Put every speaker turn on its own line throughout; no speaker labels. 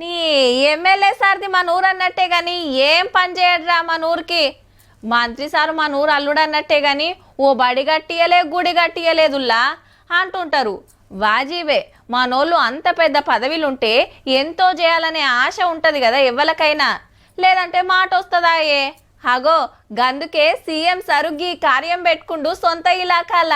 నీ ఎమ్మెల్యే సార్ది మన ఊరు అన్నట్టే గాని ఏం పని చేయడరా మన ఊరికి. మంత్రి సారు మన ఊరు అల్లుడు అన్నట్టే గాని ఓ బడి కట్టియలే గుడి కట్టియలేదుల్లా అంటుంటారు. వాజీవే మనోళ్ళు అంత పెద్ద పదవిలుంటే ఎంతో చేయాలనే ఆశ ఉంటది కదా ఎవ్వలకైనా, లేదంటే మాట వస్తుందా ఏ హగో గందుకే సీఎం సరుగ్గి కార్యం పెట్టుకుండు సొంత ఇలాకాల.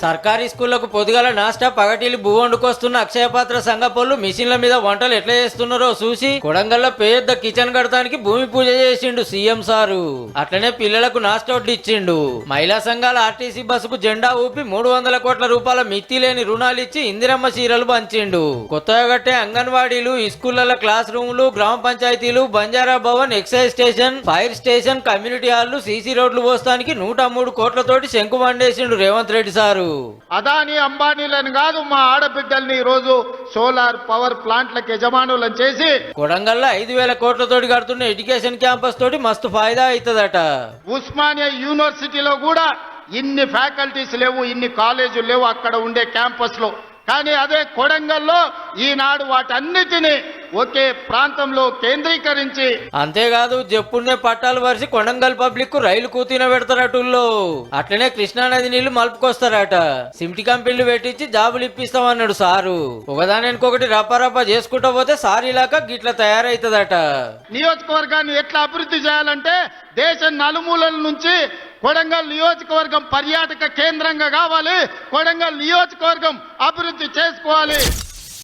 సర్కారీ స్కూళ్లకు పొద్దుగాల నాస్టా పగటిల్లి భూ వండుకొస్తున్న అక్షయపాత్ర సంఘపోళ్ళు మిషన్ల మీద వంటలు ఎట్లా చేస్తున్నారో చూసి కొడంగల్లో పెద్ద కిచెన్ కడతానికి భూమి పూజ చేసిండు సీఎం సారు. అట్లనే పిల్లలకు నాస్టా ఇచ్చిండు. మహిళా సంఘాల ఆర్టీసీ బస్సుకు జెండా ఊపి 300 కోట్ల రూపాయల మిత్తి లేని రుణాలు ఇచ్చి ఇందిరమ్మ చీరలు పంచిండు. కొత్తగా కట్టే అంగన్వాడీలు, స్కూళ్ల క్లాస్ రూములు, గ్రామ పంచాయతీలు, Banjara Bhavan, excise station, fire station, community హాల్లు, సీసీ రోడ్లు పోస్తానికి 103 కోట్లతోటి శంకు మండేసిండు రేవంత్ రెడ్డి సారు.
అదాని అంబానీలను కాదు మా ఆడబిడ్డల్ని ఈ రోజు సోలార్ పవర్ ప్లాంట్లకు యజమానులను చేసి
కొడంగల్లో 5,000 కోట్లతోటి కడుతున్న ఎడ్యుకేషన్ క్యాంపస్ తోటి మస్తు ఫాయిదా అవుతుందట.
ఉస్మానియా యూనివర్సిటీలో కూడా ఇన్ని ఫ్యాకల్టీస్ లేవు, ఇన్ని కాలేజీలు లేవు అక్కడ ఉండే క్యాంపస్ లో. కానీ అదే కొడంగల్లో ఈనాడు వాటన్నిటినీ ఒకే ప్రాంతంలో కేంద్రీకరించి,
అంతేకాదు చెప్పున్నే పట్టాలు వరిసి కొడంగల్ పబ్లిక్ కు రైలు కూతిన పెడతారటుల్లో. అట్లనే కృష్ణానది నీళ్లు మలుపుకొస్తారట. సిమ్టి కంపెనీలు పెట్టించి జాబులు ఇప్పిస్తామన్నాడు సారు. ఒకదానికొకటి రప్పరప్ప చేసుకుంటా పోతే సార్ ఇలాక గిట్ల తయారైతుందట.
నియోజకవర్గాన్ని ఎట్లా అభివృద్ధి చేయాలంటే దేశం నలుమూలల నుంచి కొడంగల్ నియోజకవర్గం పర్యాటక కేంద్రంగా కావాలి, కొడంగల్ నియోజకవర్గం అభివృద్ధి చేసుకోవాలి.